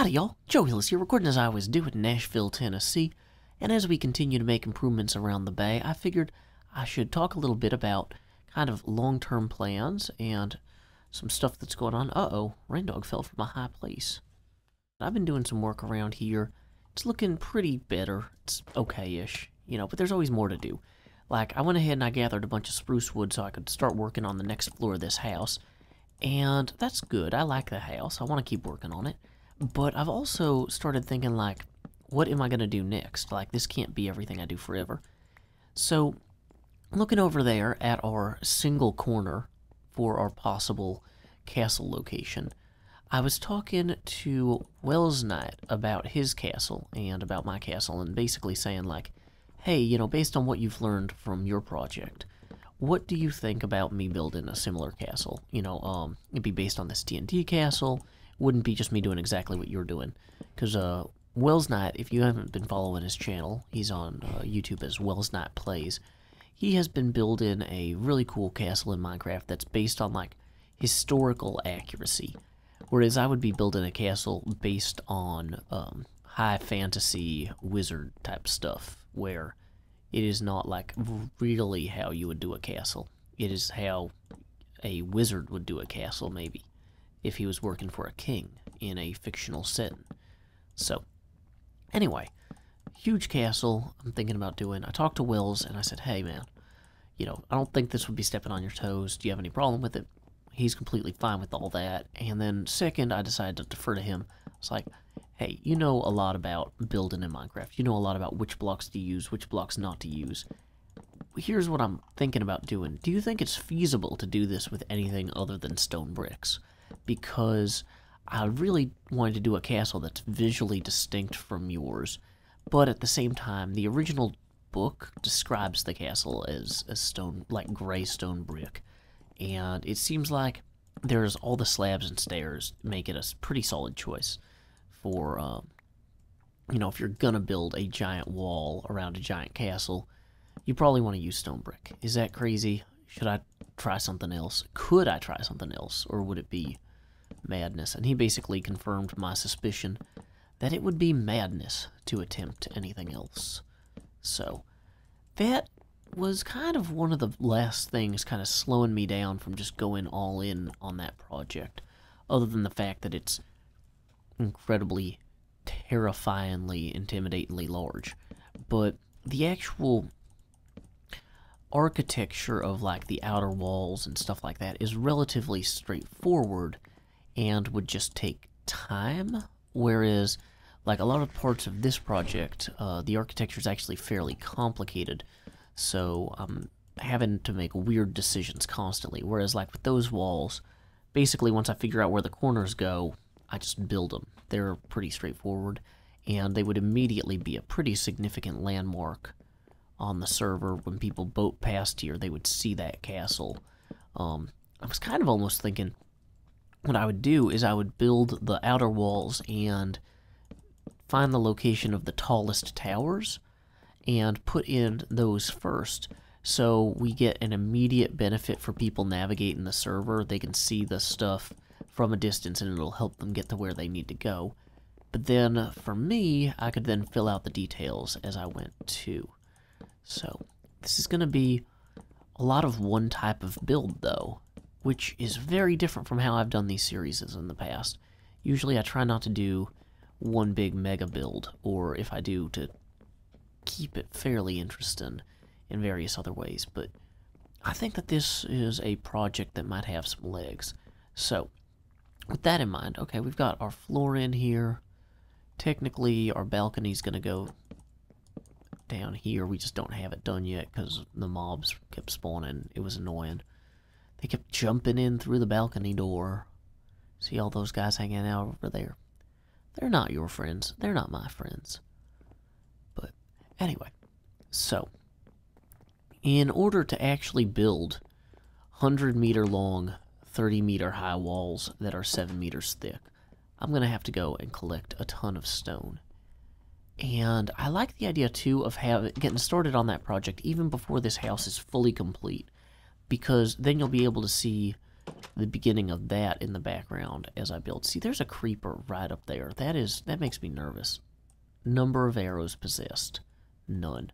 Howdy y'all, Joe Hills here, recording as I always do in Nashville, Tennessee, and as we continue to make improvements around the bay, I figured I should talk a little bit about kind of long-term plans and some stuff that's going on. Uh-oh, Rain Dog fell from a high place. I've been doing some work around here. It's looking pretty better. It's okay-ish, you know, but there's always more to do. Like, I went ahead and I gathered a bunch of spruce wood so I could start working on the next floor of this house, and that's good. I like the house. I want to keep working on it. But I've also started thinking, like, what am I going to do next? Like, this can't be everything I do forever. So, looking over there at our single corner for our possible castle location, I was talking to Wells Knight about his castle and about my castle, and basically saying, like, hey, you know, based on what you've learned from your project, what do you think about me building a similar castle? You know, it'd be based on this TNT castle. Wouldn't be just me doing exactly what you're doing. Because Wells Knight, if you haven't been following his channel, he's on YouTube as Wells Knight Plays. He has been building a really cool castle in Minecraft that's based on, like, historical accuracy. Whereas I would be building a castle based on high fantasy wizard type stuff, where it is not, like, really how you would do a castle. It is how a wizard would do a castle, maybe, if he was working for a king in a fictional setting. So, anyway, huge castle I'm thinking about doing. I talked to Wells, and I said, hey, man, you know, I don't think this would be stepping on your toes. Do you have any problem with it? He's completely fine with all that. And then, second, I decided to defer to him. It's like, hey, you know a lot about building in Minecraft. You know a lot about which blocks to use, which blocks not to use. Here's what I'm thinking about doing. Do you think it's feasible to do this with anything other than stone bricks? Because I really wanted to do a castle that's visually distinct from yours, but at the same time, the original book describes the castle as a stone, like gray stone brick, and it seems like there's all the slabs and stairs make it a pretty solid choice for, you know, if you're gonna build a giant wall around a giant castle, you probably want to use stone brick. Is that crazy? Should I try something else? Could I try something else, or would it be madness? And he basically confirmed my suspicion that it would be madness to attempt anything else. So, that was kind of one of the last things kind of slowing me down from just going all in on that project, other than the fact that it's incredibly, terrifyingly, intimidatingly large. But the actual architecture of, like, the outer walls and stuff like that is relatively straightforward and would just take time, whereas, like, a lot of parts of this project, the architecture is actually fairly complicated, so I'm having to make weird decisions constantly, whereas, like, with those walls, basically once I figure out where the corners go, I just build them. They're pretty straightforward, and they would immediately be a pretty significant landmark on the server. When people boat past here, they would see that castle. I was kind of almost thinking what I would do is I would build the outer walls and find the location of the tallest towers and put in those first, so we get an immediate benefit for people navigating the server. They can see the stuff from a distance and it'll help them get to where they need to go. But then, for me, I could then fill out the details as I went too. So, this is going to be a lot of one type of build, though, which is very different from how I've done these series in the past. Usually I try not to do one big mega build, or if I do, to keep it fairly interesting in various other ways, but I think that this is a project that might have some legs. So, with that in mind, okay, we've got our floor in here. Technically, our balcony's going to go down here. We just don't have it done yet because the mobs kept spawning. It was annoying. They kept jumping in through the balcony door. See all those guys hanging out over there? They're not your friends. They're not my friends. But anyway, so in order to actually build 100-meter long, 30-meter high walls that are 7 meters thick, I'm going to have to go and collect a ton of stone. And I like the idea, too, of getting started on that project even before this house is fully complete, because then you'll be able to see the beginning of that in the background as I build. See, there's a creeper right up there. That makes me nervous. Number of arrows possessed. None.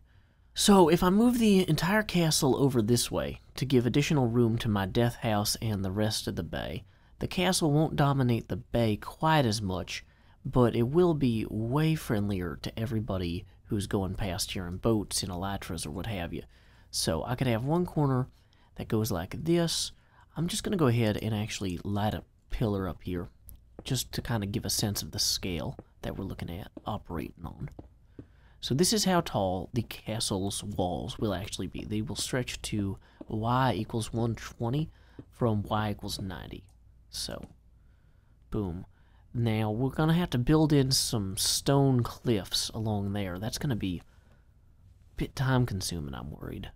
So if I move the entire castle over this way to give additional room to my death house and the rest of the bay, the castle won't dominate the bay quite as much, but it will be way friendlier to everybody who's going past here in boats, in elytras, or what have you. So I could have one corner that goes like this. I'm just going to go ahead and actually light a pillar up here, just to kind of give a sense of the scale that we're looking at operating on. So this is how tall the castle's walls will actually be. They will stretch to y equals 120 from y equals 90. So, boom. Now, we're going to have to build in some stone cliffs along there. That's going to be a bit time-consuming, I'm worried.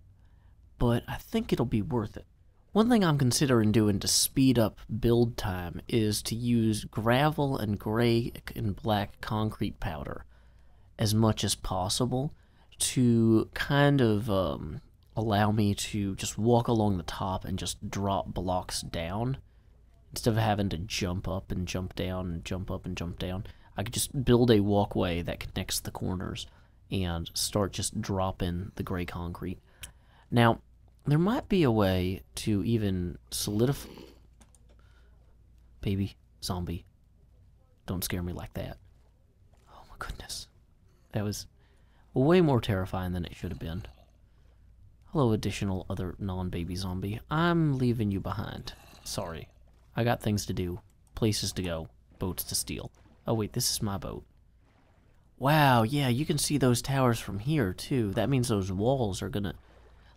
But I think it'll be worth it. One thing I'm considering doing to speed up build time is to use gravel and gray and black concrete powder as much as possible to kind of allow me to just walk along the top and just drop blocks down. Instead of having to jump up and jump down and jump up and jump down, I could just build a walkway that connects the corners and start just dropping the gray concrete. Now, there might be a way to even solidify... Baby, zombie, don't scare me like that. Oh my goodness. That was way more terrifying than it should have been. Hello, additional other non-baby zombie. I'm leaving you behind. Sorry. I got things to do, places to go, boats to steal. Oh wait, this is my boat. Wow, yeah, you can see those towers from here too. That means those walls are gonna...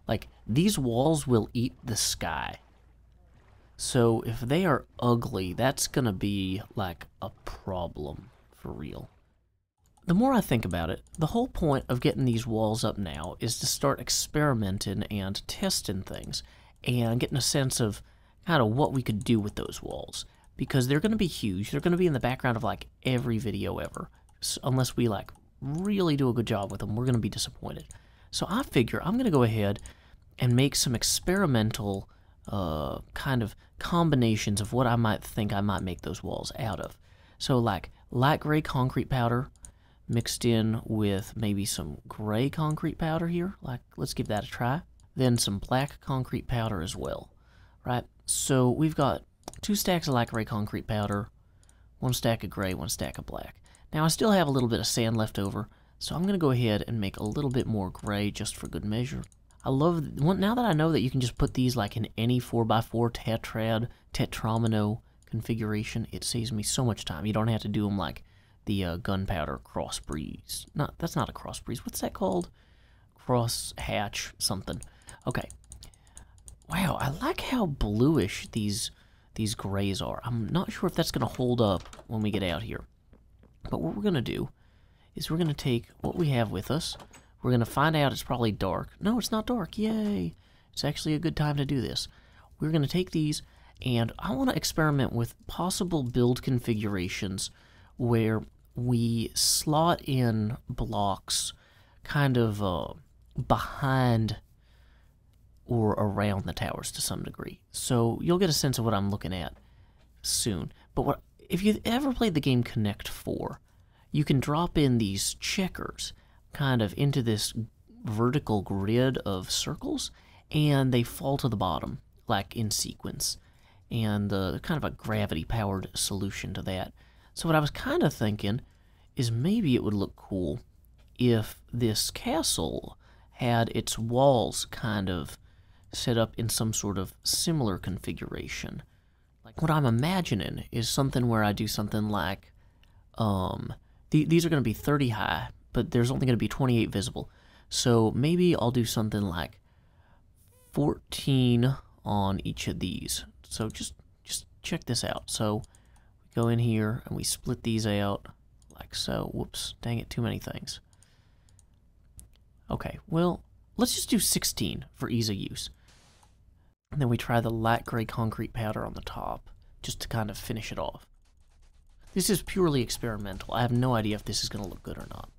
Like, these walls will eat the sky. So if they are ugly, that's gonna be, like, a problem for real. The more I think about it, the whole point of getting these walls up now is to start experimenting and testing things and getting a sense of kind of what we could do with those walls, because they're going to be huge. They're going to be in the background of like every video ever. So unless we like really do a good job with them, we're going to be disappointed. So I figure I'm going to go ahead and make some experimental kind of combinations of what I might think I might make those walls out of. So like light gray concrete powder mixed in with maybe some gray concrete powder here. Like, let's give that a try. Then some black concrete powder as well, right? So we've got 2 stacks of light gray concrete powder, 1 stack of gray, 1 stack of black. Now I still have a little bit of sand left over, so I'm going to go ahead and make a little bit more gray just for good measure. I love, now that I know that you can just put these like in any 4x4 tetramino configuration, it saves me so much time. You don't have to do them like the gunpowder cross breeze. That's not a cross breeze. What's that called? Cross hatch something. Okay. Wow, I like how bluish these grays are. I'm not sure if that's going to hold up when we get out here. But what we're going to do is we're going to take what we have with us. We're going to find out it's probably dark. No, it's not dark. Yay! It's actually a good time to do this. We're going to take these, and I want to experiment with possible build configurations where we slot in blocks kind of behind or around the towers to some degree. So you'll get a sense of what I'm looking at soon. But if you've ever played the game Connect 4, you can drop in these checkers kind of into this vertical grid of circles, and they fall to the bottom, like in sequence. And kind of a gravity-powered solution to that. So what I was kind of thinking is maybe it would look cool if this castle had its walls kind of set up in some sort of similar configuration. Like what I'm imagining is something where I do something like, these are going to be 30 high, but there's only going to be 28 visible. So maybe I'll do something like 14 on each of these. So just check this out. So we go in here and we split these out like so. Whoops, dang it, too many things. Okay, well, let's just do 16 for ease of use. And then we try the light gray concrete powder on the top, just to kind of finish it off. This is purely experimental. I have no idea if this is going to look good or not.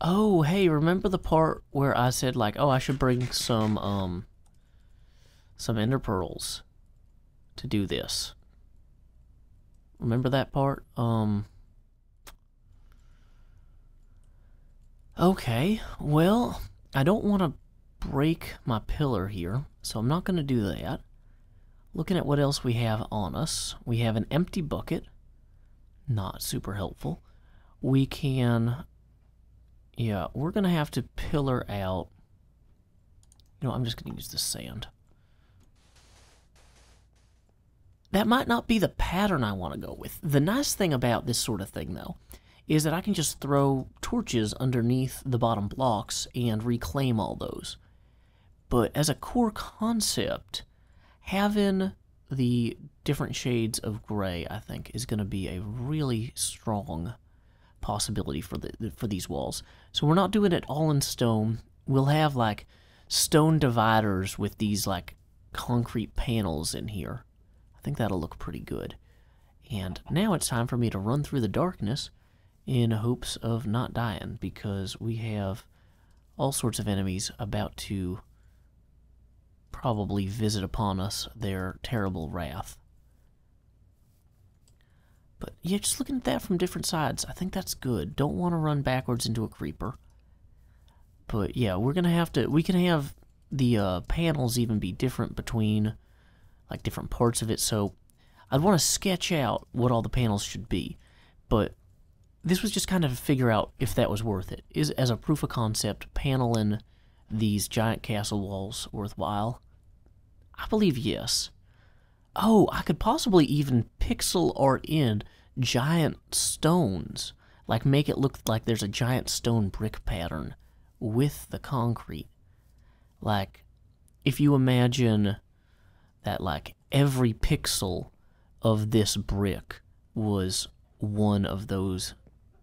Oh, hey, remember the part where I said, like, oh, I should bring some some ender pearls to do this. Remember that part? Okay, well, I don't want to break my pillar here, so I'm not going to do that. Looking at what else we have on us, we have an empty bucket. Not super helpful. We can, yeah, we're going to have to pillar out. You know, I'm just going to use the sand. That might not be the pattern I want to go with. The nice thing about this sort of thing, though, is that I can just throw torches underneath the bottom blocks and reclaim all those. But as a core concept, having the different shades of gray, I think, is going to be a really strong possibility for these walls. So we're not doing it all in stone. We'll have, like, stone dividers with these, like, concrete panels in here. I think that'll look pretty good. And now it's time for me to run through the darkness in hopes of not dying, because we have all sorts of enemies about to probably visit upon us their terrible wrath. But yeah, just looking at that from different sides, I think that's good. Don't want to run backwards into a creeper. But yeah, we're gonna have to, we can have the panels even be different between, like, different parts of it, so I'd want to sketch out what all the panels should be. But this was just kind of to figure out if that was worth it. Is, as a proof of concept, paneling these giant castle walls worthwhile? I believe yes. Oh, I could possibly even pixel art in giant stones. Like, make it look like there's a giant stone brick pattern with the concrete. Like, if you imagine that, like, every pixel of this brick was one of those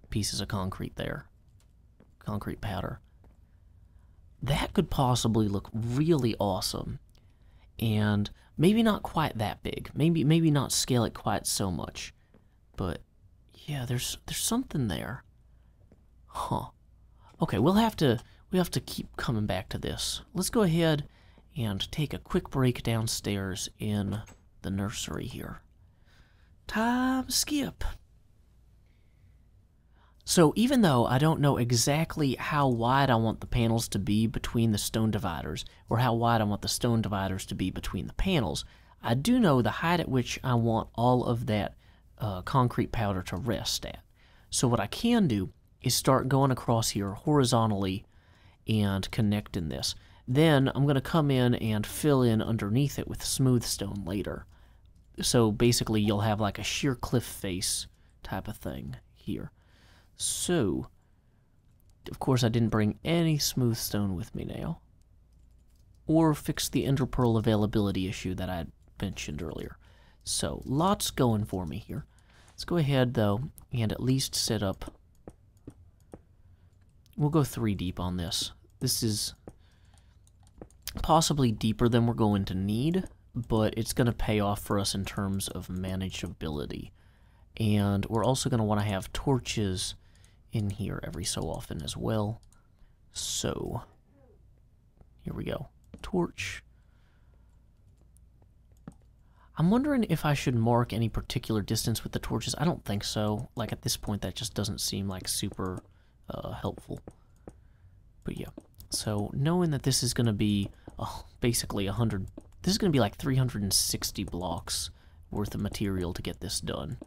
pieces of concrete there. Concrete powder. That could possibly look really awesome. And maybe not quite that big. Maybe not scale it quite so much. But yeah, there's something there. Huh. Okay, we have to keep coming back to this. Let's go ahead and take a quick break downstairs in the nursery here. Time skip. So even though I don't know exactly how wide I want the panels to be between the stone dividers, or how wide I want the stone dividers to be between the panels, I do know the height at which I want all of that concrete powder to rest at. So what I can do is start going across here horizontally and connecting this. Then I'm going to come in and fill in underneath it with smooth stone later. So basically you'll have like a sheer cliff face type of thing here. So, of course I didn't bring any smooth stone with me now. Or fix the ender pearl availability issue that I had mentioned earlier. So, lots going for me here. Let's go ahead though and at least set up. We'll go 3 deep on this. This is possibly deeper than we're going to need, but it's going to pay off for us in terms of manageability. And we're also going to want to have torches in here every so often as well. So, here we go. Torch. I'm wondering if I should mark any particular distance with the torches. I don't think so. Like, at this point, that just doesn't seem like super helpful. But yeah. So, knowing that this is going to be basically 100... This is going to be like 360 blocks worth of material to get this done.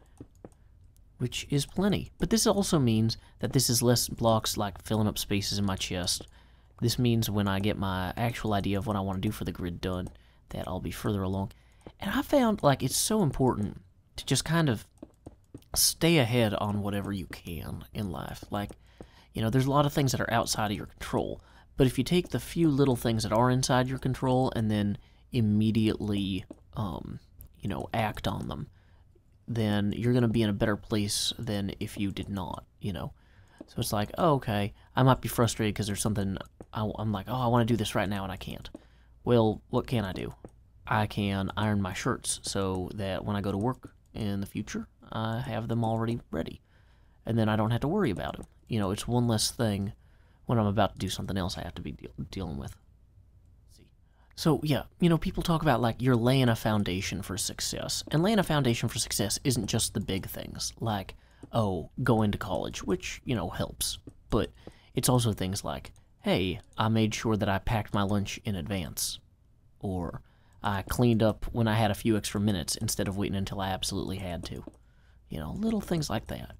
Which is plenty. But this also means that this is less blocks like filling up spaces in my chest. This means when I get my actual idea of what I want to do for the grid done, that I'll be further along. And I found, like, it's so important to just kind of stay ahead on whatever you can in life. Like, you know, there's a lot of things that are outside of your control. But if you take the few little things that are inside your control and then immediately, you know, act on them, then you're going to be in a better place than if you did not, you know. So it's like, oh, okay, I might be frustrated because there's something, I'm like, oh, I want to do this right now and I can't. Well, what can I do? I can iron my shirts so that when I go to work in the future, I have them already ready. And then I don't have to worry about it. You know, it's one less thing when I'm about to do something else I have to be dealing with. Let's see. So, yeah, you know, people talk about, like, you're laying a foundation for success. And laying a foundation for success isn't just the big things, like, oh, going to college, which, you know, helps. But it's also things like, hey, I made sure that I packed my lunch in advance. Or I cleaned up when I had a few extra minutes instead of waiting until I absolutely had to. You know, little things like that.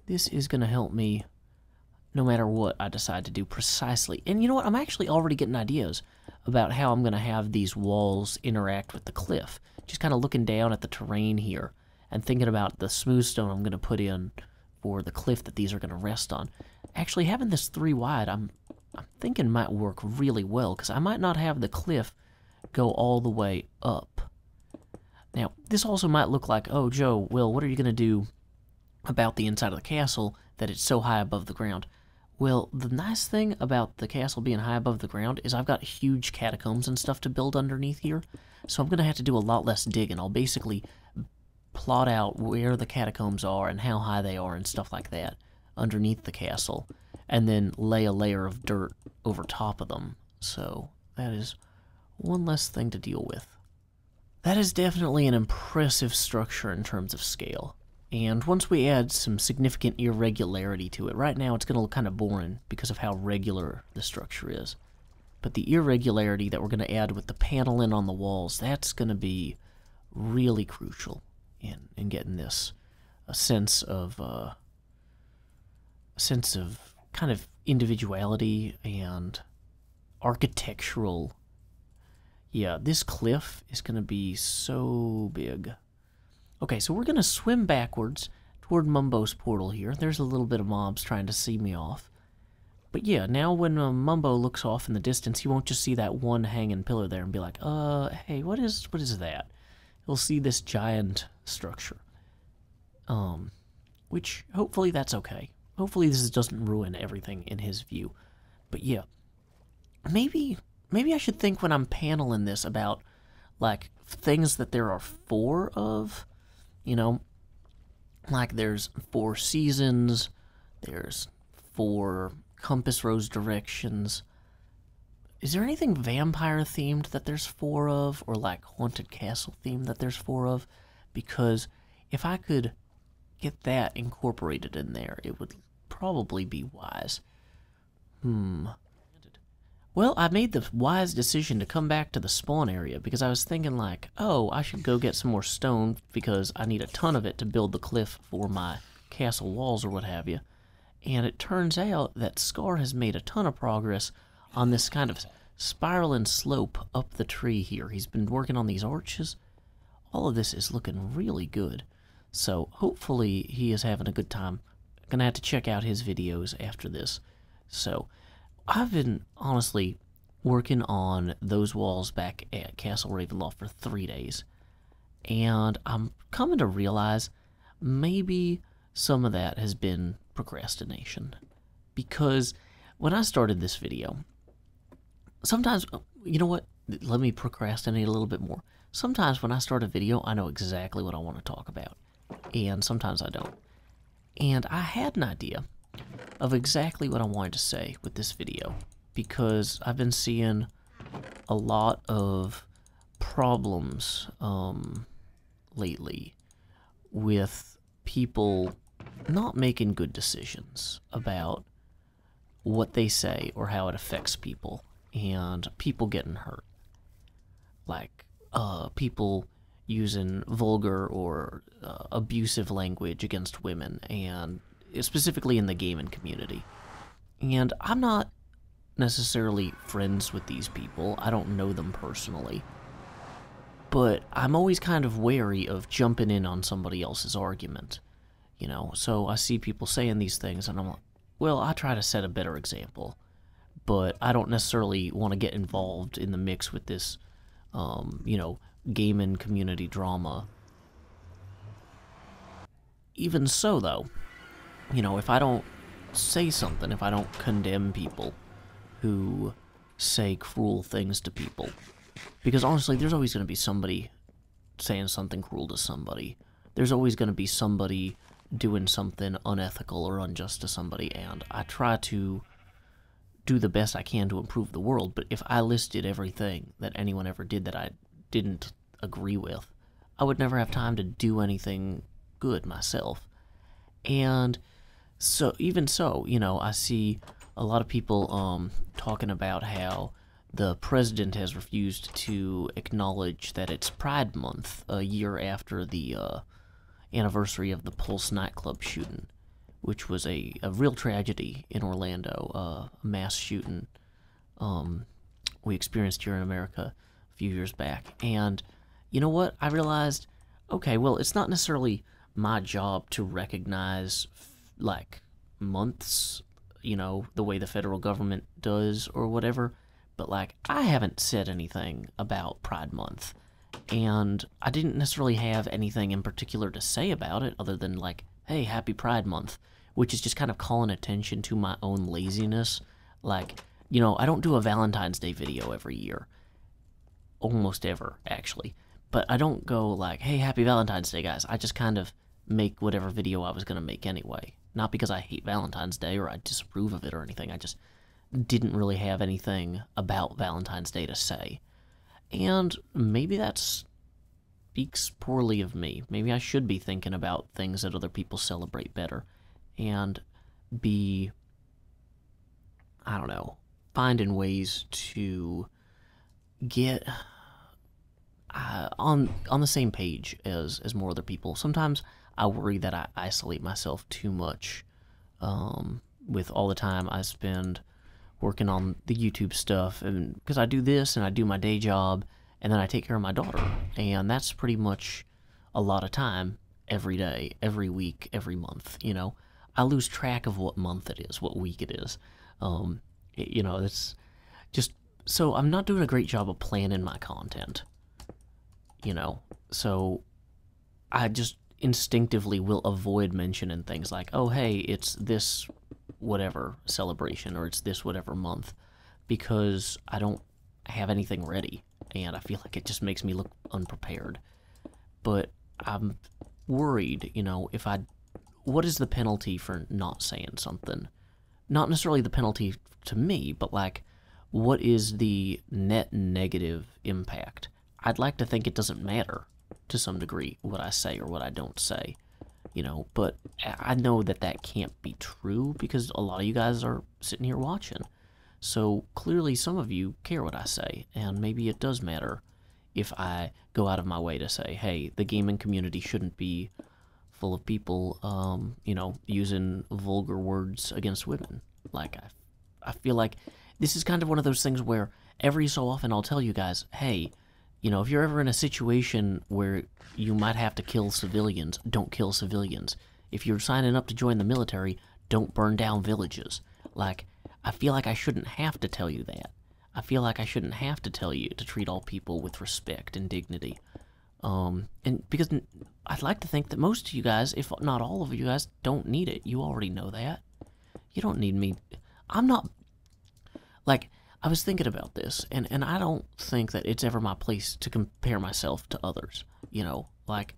This is going to help me no matter what I decide to do precisely. And you know what? I'm actually already getting ideas about how I'm going to have these walls interact with the cliff. Just kind of looking down at the terrain here and thinking about the smooth stone I'm going to put in for the cliff that these are going to rest on. Actually, having this 3 wide, I'm thinking might work really well, because I might not have the cliff go all the way up. Now, this also might look like, oh, Joe, Will, what are you going to do about the inside of the castle that it's so high above the ground? Well, the nice thing about the castle being high above the ground is I've got huge catacombs and stuff to build underneath here, so I'm going to have to do a lot less digging. I'll basically plot out where the catacombs are and how high they are and stuff like that underneath the castle, and then lay a layer of dirt over top of them. So that is one less thing to deal with. That is definitely an impressive structure in terms of scale. And once we add some significant irregularity to it, right now it's going to look kind of boring because of how regular the structure is. But the irregularity that we're going to add with the paneling on the walls, that's going to be really crucial in getting this a sense of kind of individuality and architectural. Yeah, this cliff is going to be so big. Okay, so we're going to swim backwards toward Mumbo's portal here. There's a little bit of mobs trying to see me off. But yeah, now when Mumbo looks off in the distance, he won't just see that one hanging pillar there and be like, hey, what is that? He'll see this giant structure. Which, hopefully that's okay. Hopefully this doesn't ruin everything in his view. But yeah, maybe I should think when I'm paneling this about, like, things that there are 4 of. You know, like there's 4 seasons, there's 4 compass rose directions. Is there anything vampire themed that there's 4 of, or like haunted castle themed that there's 4 of? Because if I could get that incorporated in there, it would probably be wise. Well, I made the wise decision to come back to the spawn area because I was thinking like, oh, I should go get some more stone because I need a ton of it to build the cliff for my castle walls or what have you. And it turns out that Scar has made a ton of progress on this kind of spiraling slope up the tree here. He's been working on these arches. All of this is looking really good. So hopefully he is having a good time. I'm going to have to check out his videos after this. So I've been, honestly, working on those walls back at Castle Ravenloft for 3 days, and I'm coming to realize maybe some of that has been procrastination, because when I started this video, sometimes, you know what, let me procrastinate a little bit more. Sometimes when I start a video, I know exactly what I want to talk about, and sometimes I don't. And I had an idea of exactly what I wanted to say with this video, because I've been seeing a lot of problems lately with people not making good decisions about what they say or how it affects people, and people getting hurt. Like, people using vulgar or abusive language against women, and specifically in the gaming community. And I'm not necessarily friends with these people. I don't know them personally. But I'm always kind of wary of jumping in on somebody else's argument. You know, so I see people saying these things, and I'm like, well, I try to set a better example. But I don't necessarily want to get involved in the mix with this, you know, gaming community drama. Even so, though, you know, if I don't say something, if I don't condemn people who say cruel things to people, because honestly, there's always going to be somebody saying something cruel to somebody. There's always going to be somebody doing something unethical or unjust to somebody, and I try to do the best I can to improve the world, but if I listed everything that anyone ever did that I didn't agree with, I would never have time to do anything good myself. And so, even so, I see a lot of people talking about how the president has refused to acknowledge that it's Pride Month a year after the anniversary of the Pulse nightclub shooting, which was a real tragedy in Orlando, a mass shooting we experienced here in America a few years back. And you know what? I realized, okay, well, it's not necessarily my job to recognize, like, months, the way the federal government does or whatever, but, like, I haven't said anything about Pride Month, and I didn't necessarily have anything in particular to say about it other than, like, hey, happy Pride Month, which is just kind of calling attention to my own laziness. Like, I don't do a Valentine's Day video every year. Almost ever, actually. But I don't go like, hey, happy Valentine's Day, guys. I just kind of make whatever video I was going to make anyway. Not because I hate Valentine's Day or I disapprove of it or anything. I just didn't really have anything about Valentine's Day to say. And maybe that speaks poorly of me. Maybe I should be thinking about things that other people celebrate better. And be, I don't know, finding ways to get on the same page as more other people. Sometimes I worry that I isolate myself too much with all the time I spend working on the YouTube stuff, and because I do this and I do my day job and then I take care of my daughter, and that's pretty much a lot of time every day, every week, every month. I lose track of what month it is, what week it is. It's just, so I'm not doing a great job of planning my content, so I just instinctively will avoid mentioning things like, oh, hey, it's this whatever celebration, or it's this whatever month, because I don't have anything ready, and I feel like it just makes me look unprepared. But I'm worried, what is the penalty for not saying something? Not necessarily the penalty to me, but like, what is the net negative impact? I'd like to think it doesn't matter to some degree what I say or what I don't say, but I know that can't be true because a lot of you guys are sitting here watching. So clearly some of you care what I say, and maybe it does matter if I go out of my way to say, hey, the gaming community shouldn't be full of people, using vulgar words against women. Like, I feel like this is kind of one of those things where every so often I'll tell you guys, hey, if you're ever in a situation where you might have to kill civilians, don't kill civilians. If you're signing up to join the military, don't burn down villages. Like, I feel like I shouldn't have to tell you that. I feel like I shouldn't have to tell you to treat all people with respect and dignity. And because I'd like to think that most of you guys, if not all of you guys, don't need it. You already know that. You don't need me. I'm not, like, I was thinking about this, and I don't think that it's ever my place to compare myself to others. Like,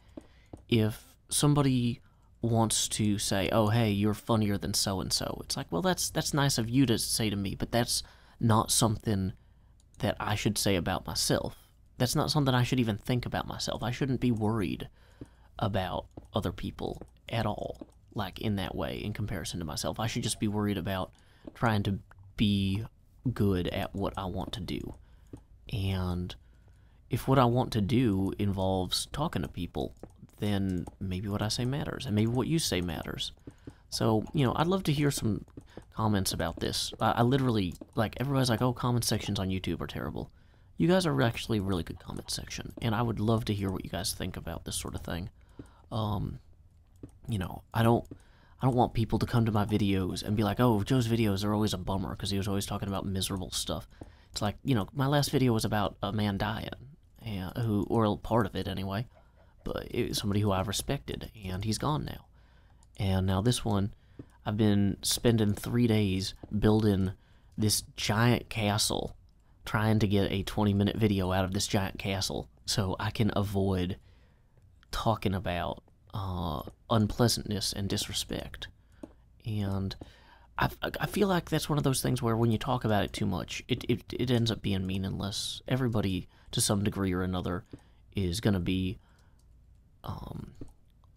if somebody wants to say, oh, hey, you're funnier than so-and-so, it's like, well, that's nice of you to say to me, but that's not something that I should say about myself. That's not something I should even think about myself. I shouldn't be worried about other people at all, like, in that way, in comparison to myself. I should just be worried about trying to be good at what I want to do. And if what I want to do involves talking to people, then maybe what I say matters, and maybe what you say matters. So, I'd love to hear some comments about this. I literally, like, everybody's like, oh, comment sections on YouTube are terrible. You guys are actually a really good comment section, and I would love to hear what you guys think about this sort of thing. I don't want people to come to my videos and be like, oh, Joe's videos are always a bummer because he was always talking about miserable stuff. It's like, my last video was about a man dying, or part of it anyway, but it was somebody who I've respected, and he's gone now. And now this one, I've been spending 3 days building this giant castle, trying to get a 20-minute video out of this giant castle so I can avoid talking about unpleasantness and disrespect. And I feel like that's one of those things where when you talk about it too much, it ends up being meaningless. Everybody, to some degree or another, is going to be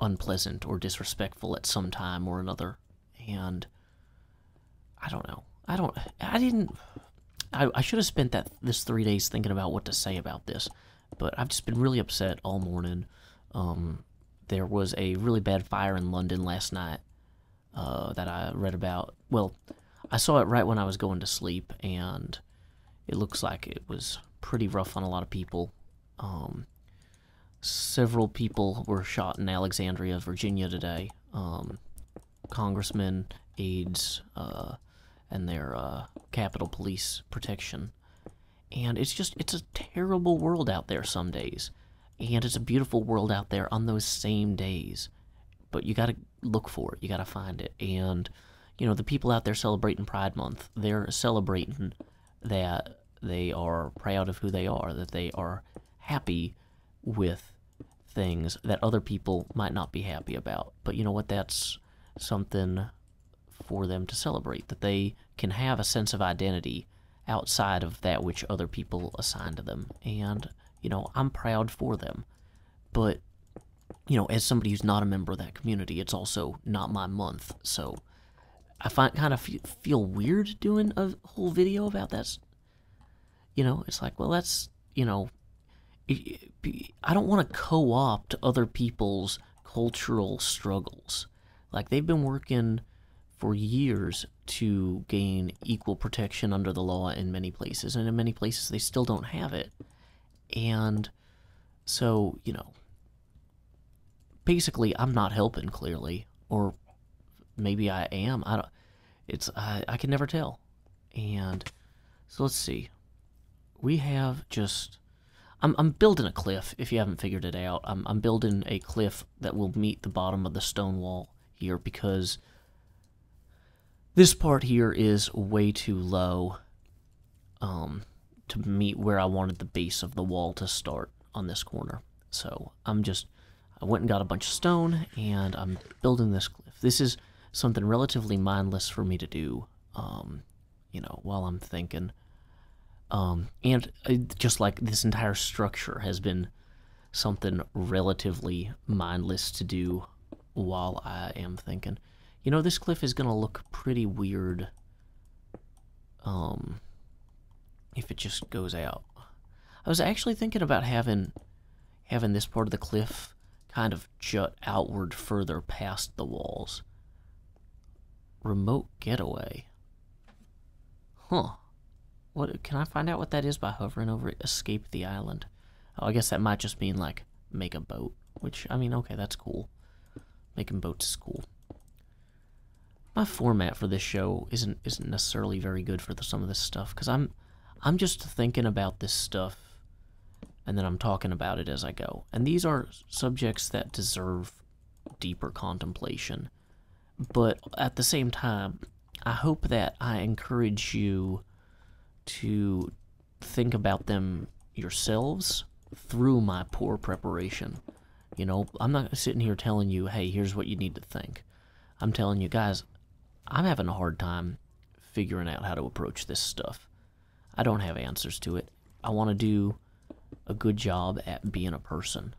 unpleasant or disrespectful at some time or another. And I don't know. I should have spent this 3 days thinking about what to say about this, but I've just been really upset all morning. There was a really bad fire in London last night that I read about. Well, I saw it right when I was going to sleep, and it looks like it was pretty rough on a lot of people. Several people were shot in Alexandria, Virginia today. Congressmen, aides, and their Capitol Police protection. And it's a terrible world out there some days. And it's a beautiful world out there on those same days. But you gotta look for it, you gotta find it. And, the people out there celebrating Pride Month, they're celebrating that they are proud of who they are, that they are happy with things that other people might not be happy about. But you know what? That's something for them to celebrate, that they can have a sense of identity outside of that which other people assign to them. And, I'm proud for them. But, as somebody who's not a member of that community, it's also not my month. So I feel weird doing a whole video about that. It's like, well, that's, I don't want to co-opt other people's cultural struggles. Like, they've been working for years to gain equal protection under the law in many places, and in many places they still don't have it. And so, basically I'm not helping, clearly, or maybe I am. I can never tell. And so let's see. We have just I'm building a cliff, if you haven't figured it out. I'm building a cliff that will meet the bottom of the stone wall here, because this part here is way too low to meet where I wanted the base of the wall to start on this corner. So I went and got a bunch of stone, and I'm building this cliff. This is something relatively mindless for me to do, while I'm thinking. And just like this entire structure has been something relatively mindless to do while I am thinking. This cliff is going to look pretty weird if it just goes out. I was actually thinking about having this part of the cliff kind of jut outward further past the walls. Remote getaway. Huh. What, can I find out what that is by hovering over it? Escape the island. Oh, I guess that might just mean, like, make a boat. Which, okay, that's cool. Making boats is cool. My format for this show isn't necessarily very good for some of this stuff, because I'm just thinking about this stuff, and then I'm talking about it as I go. And these are subjects that deserve deeper contemplation. But at the same time, I hope that I encourage you to think about them yourselves through my poor preparation. I'm not sitting here telling you, hey, here's what you need to think. I'm telling you, guys, I'm having a hard time figuring out how to approach this stuff. I don't have answers to it. I want to do a good job at being a person,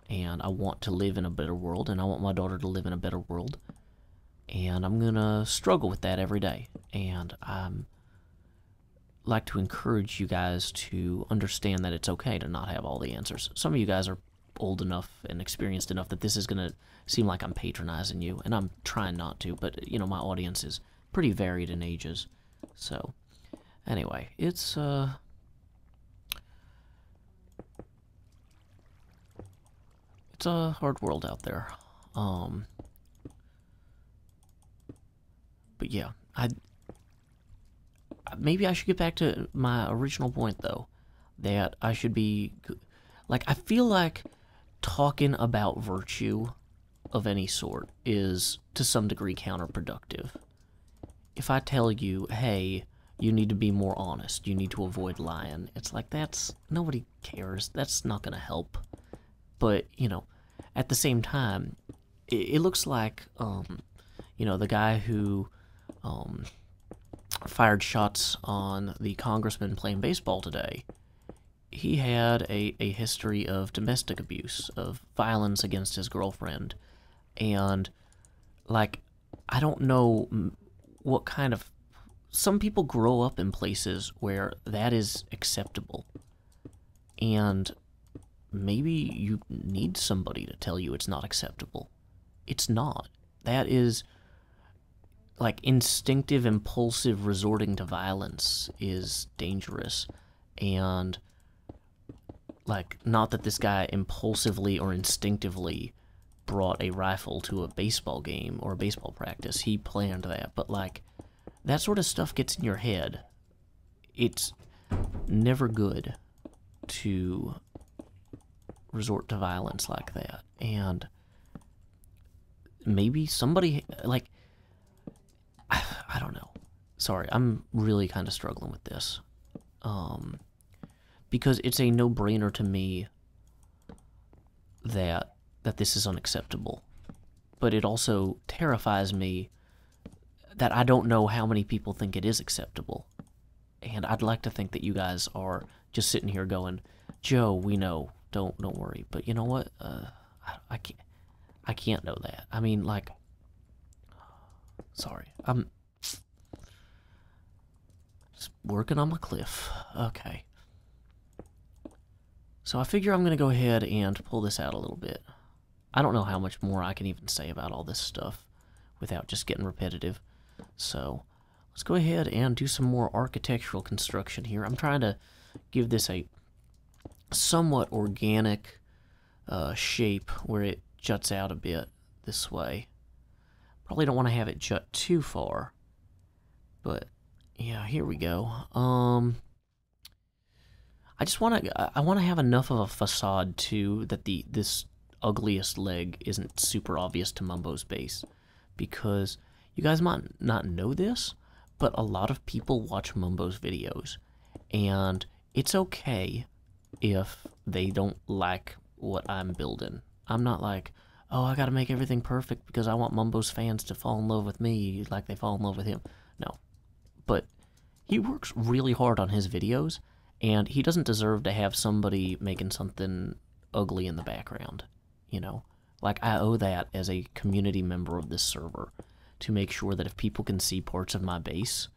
and I want to live in a better world, and I want my daughter to live in a better world, and I'm gonna struggle with that every day. And I'm like to encourage you guys to understand that it's okay to not have all the answers. Some of you guys are old enough and experienced enough that this is going to seem like I'm patronizing you, and I'm trying not to, but, my audience is pretty varied in ages. So, anyway, it's a hard world out there. But yeah, maybe I should get back to my original point, though, that I should be, like, I feel like talking about virtue of any sort is, to some degree, counterproductive. If I tell you, hey, you need to be more honest, you need to avoid lying, it's like, nobody cares, that's not gonna help. But, at the same time, it looks like, the guy who fired shots on the congressman playing baseball today, he had a history of domestic abuse, of violence against his girlfriend. And, like, I don't know what kind of... Some people grow up in places where that is acceptable. And maybe you need somebody to tell you it's not acceptable. It's not. That is... like, instinctive, impulsive resorting to violence is dangerous. And, like, not that this guy impulsively or instinctively brought a rifle to a baseball game or a baseball practice. He planned that. But, like, that sort of stuff gets in your head. It's never good to resort to violence like that. And maybe somebody, like... I don't know. Sorry, I'm really kind of struggling with this. Because it's a no-brainer to me that this is unacceptable. But it also terrifies me that I don't know how many people think it is acceptable. And I'd like to think that you guys are just sitting here going, Joe, we know, don't worry. But you know what? I can't know that. I mean, like... Sorry, I'm just working on my cliff. Okay. So I figure I'm going to go ahead and pull this out a little bit. I don't know how much more I can even say about all this stuff without just getting repetitive. So let's go ahead and do some more architectural construction here. I'm trying to give this a somewhat organic shape where it juts out a bit this way. Probably don't want to have it jut too far, but yeah, here we go. I just want to have enough of a facade too that this ugliest leg isn't super obvious to Mumbo's base, because you guys might not know this, but a lot of people watch Mumbo's videos, and it's okay if they don't like what I'm building. I'm not like, oh, I gotta make everything perfect because I want Mumbo's fans to fall in love with me like they fall in love with him. No. But he works really hard on his videos, and he doesn't deserve to have somebody making something ugly in the background, you know? Like, I owe that as a community member of this server, to make sure that if people can see parts of my base,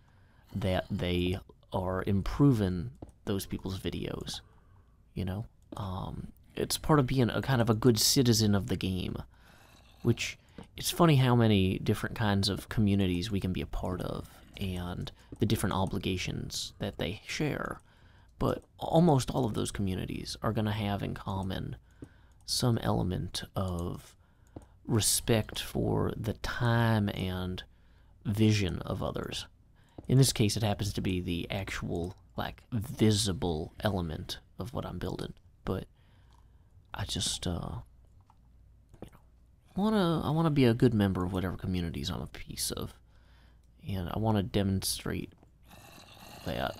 that they are improving those people's videos, you know? It's part of being a kind of a good citizen of the game, which it's funny how many different kinds of communities we can be a part of and the different obligations that they share. But almost all of those communities are going to have in common some element of respect for the time and vision of others. In this case, it happens to be the actual, like, visible element of what I'm building. But I just, I wanna be a good member of whatever communities I'm a piece of, and I want to demonstrate that.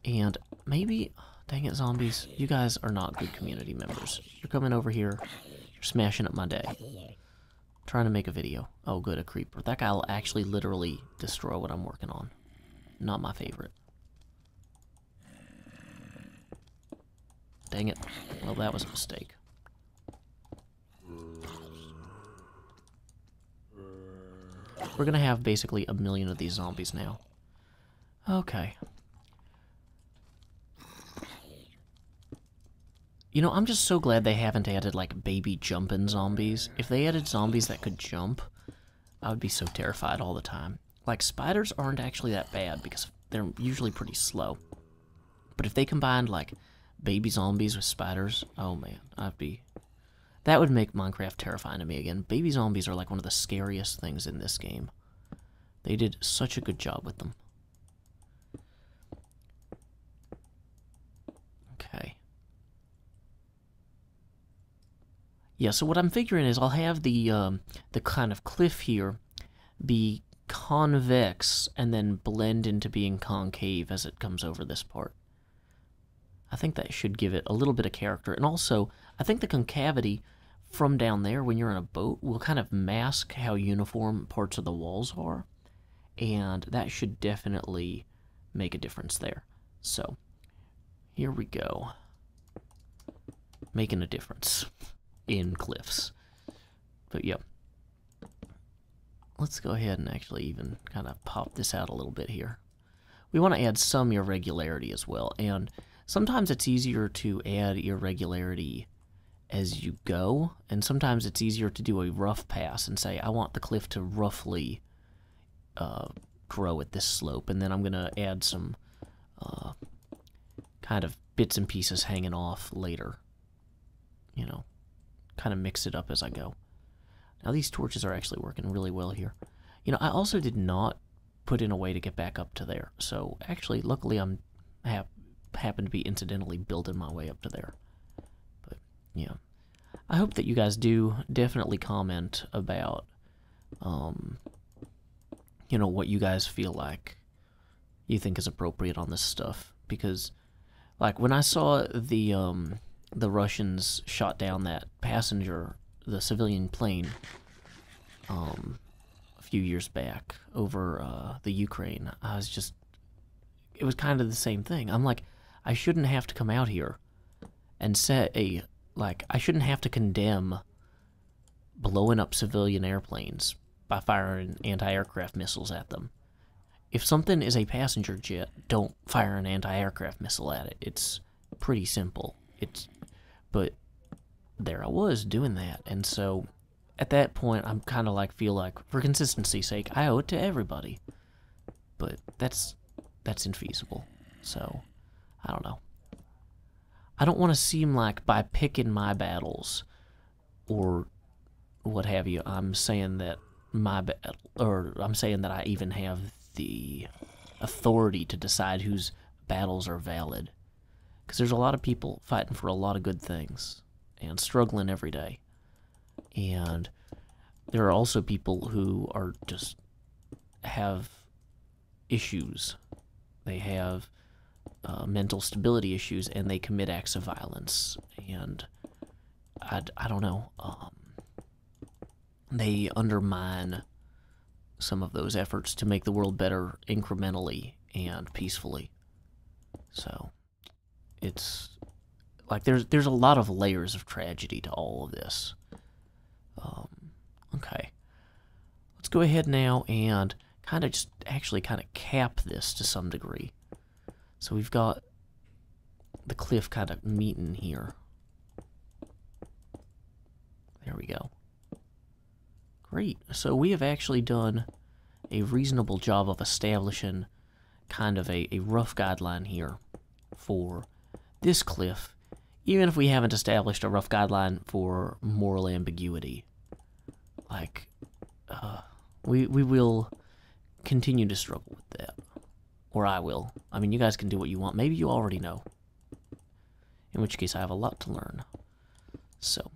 And maybe, dang it, zombies, you guys are not good community members. You're coming over here, you're smashing up my day. I'm trying to make a video. Oh, good, a creeper. That guy will actually literally destroy what I'm working on. Not my favorite. Dang it. Well, that was a mistake. We're gonna have basically a million of these zombies now. Okay. You know, I'm just so glad they haven't added, like, baby jumping zombies. If they added zombies that could jump, I would be so terrified all the time. Like, spiders aren't actually that bad because they're usually pretty slow. But if they combined, like, baby zombies with spiders, oh man, that would make Minecraft terrifying to me again. Baby zombies are like one of the scariest things in this game. They did such a good job with them. Okay. Yeah, so what I'm figuring is I'll have the kind of cliff here be convex and then blend into being concave as it comes over this part. I think that should give it a little bit of character. And also, I think the concavity from down there when you're in a boat will kind of mask how uniform parts of the walls are. and that should definitely make a difference there. So, here we go. Making a difference in cliffs. But yeah. Let's go ahead and actually even kind of pop this out a little bit here. We want to add some irregularity as well, and sometimes it's easier to add irregularity as you go, and sometimes it's easier to do a rough pass and say, I want the cliff to roughly grow at this slope, and then I'm going to add some kind of bits and pieces hanging off later. You know, kind of mix it up as I go. Now these torches are actually working really well here. You know, I also did not put in a way to get back up to there. So actually, luckily, I'm happen to be incidentally building my way up to there. But yeah, I hope that you guys do definitely comment about, you know, what you guys feel like you think is appropriate on this stuff. Because, like, when I saw the Russians shot down that passenger, the civilian plane, a few years back over the Ukraine, I was just, it was kind of the same thing. I'm like, I shouldn't have to come out here and say, like, I shouldn't have to condemn blowing up civilian airplanes by firing anti-aircraft missiles at them. If something is a passenger jet, don't fire an anti-aircraft missile at it. It's pretty simple. But there I was doing that, and so at that point I'm kind of like feel like, for consistency's sake, I owe it to everybody. But that's infeasible. So I don't know. I don't want to seem like by picking my battles or what have you, I'm saying that I'm saying that I even have the authority to decide whose battles are valid. Because there's a lot of people fighting for a lot of good things and struggling every day. And there are also people who are just have issues. They have mental stability issues, and they commit acts of violence. And I don't know. They undermine some of those efforts to make the world better incrementally and peacefully. So it's like there's a lot of layers of tragedy to all of this. Okay, let's go ahead now and kind of just actually kind of cap this to some degree. So we've got the cliff kind of meeting here. There we go. Great. So we have actually done a reasonable job of establishing kind of a rough guideline here for this cliff, even if we haven't established a rough guideline for moral ambiguity. Like, we will continue to struggle with that. Or I will. I mean, you guys can do what you want. Maybe you already know. In which case, I have a lot to learn. So,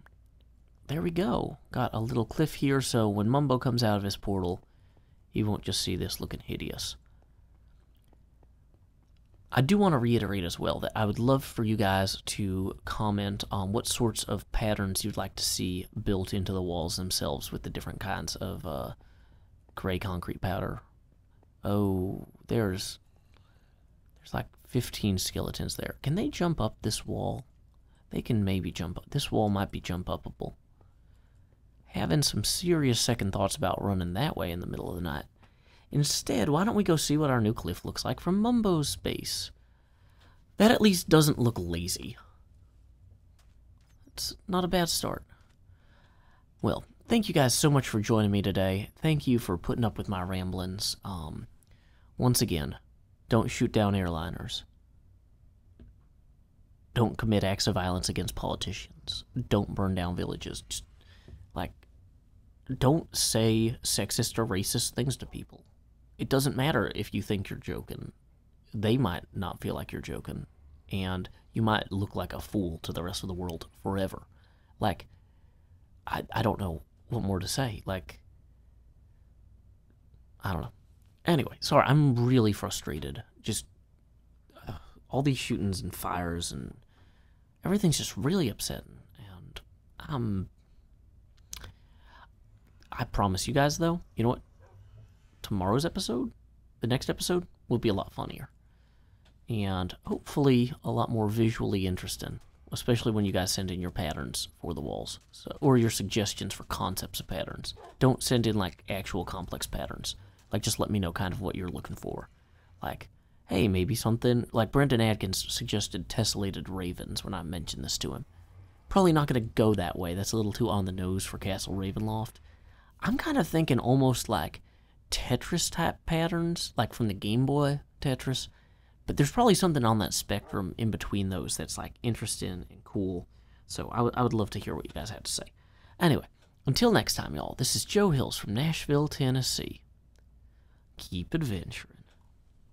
there we go. Got a little cliff here, so when Mumbo comes out of his portal, he won't just see this looking hideous. I do want to reiterate as well that I would love for you guys to comment on what sorts of patterns you'd like to see built into the walls themselves with the different kinds of gray concrete powder. Oh, there's like 15 skeletons there. Can they jump up this wall? They can maybe jump up. This wall might be jump upable. Having some serious second thoughts about running that way in the middle of the night. Instead, why don't we go see what our new cliff looks like from Mumbo's base? That at least doesn't look lazy. It's not a bad start. Well, thank you guys so much for joining me today. Thank you for putting up with my ramblings. Once again, don't shoot down airliners. Don't commit acts of violence against politicians. Don't burn down villages. Just, like, don't say sexist or racist things to people. It doesn't matter if you think you're joking. They might not feel like you're joking, and you might look like a fool to the rest of the world forever. Like, I don't know what more to say. Like, I don't know. Anyway, sorry, I'm really frustrated. Just all these shootings and fires and everything's just really upsetting. And I promise you guys, though, you know what? tomorrow's episode, the next episode, will be a lot funnier. And hopefully a lot more visually interesting, especially when you guys send in your patterns for the walls, or your suggestions for concepts of patterns. Don't send in like actual complex patterns. Like, just let me know kind of what you're looking for. Like, hey, maybe something like Brendan Adkins suggested tessellated ravens when I mentioned this to him. Probably not going to go that way. That's a little too on the nose for Castle Ravenloft. I'm kind of thinking almost like Tetris type patterns, like from the Game Boy Tetris. But there's probably something on that spectrum in between those that's like interesting and cool. So I would love to hear what you guys have to say. Anyway, until next time, y'all, this is Joe Hills from Nashville, Tennessee. Keep adventuring.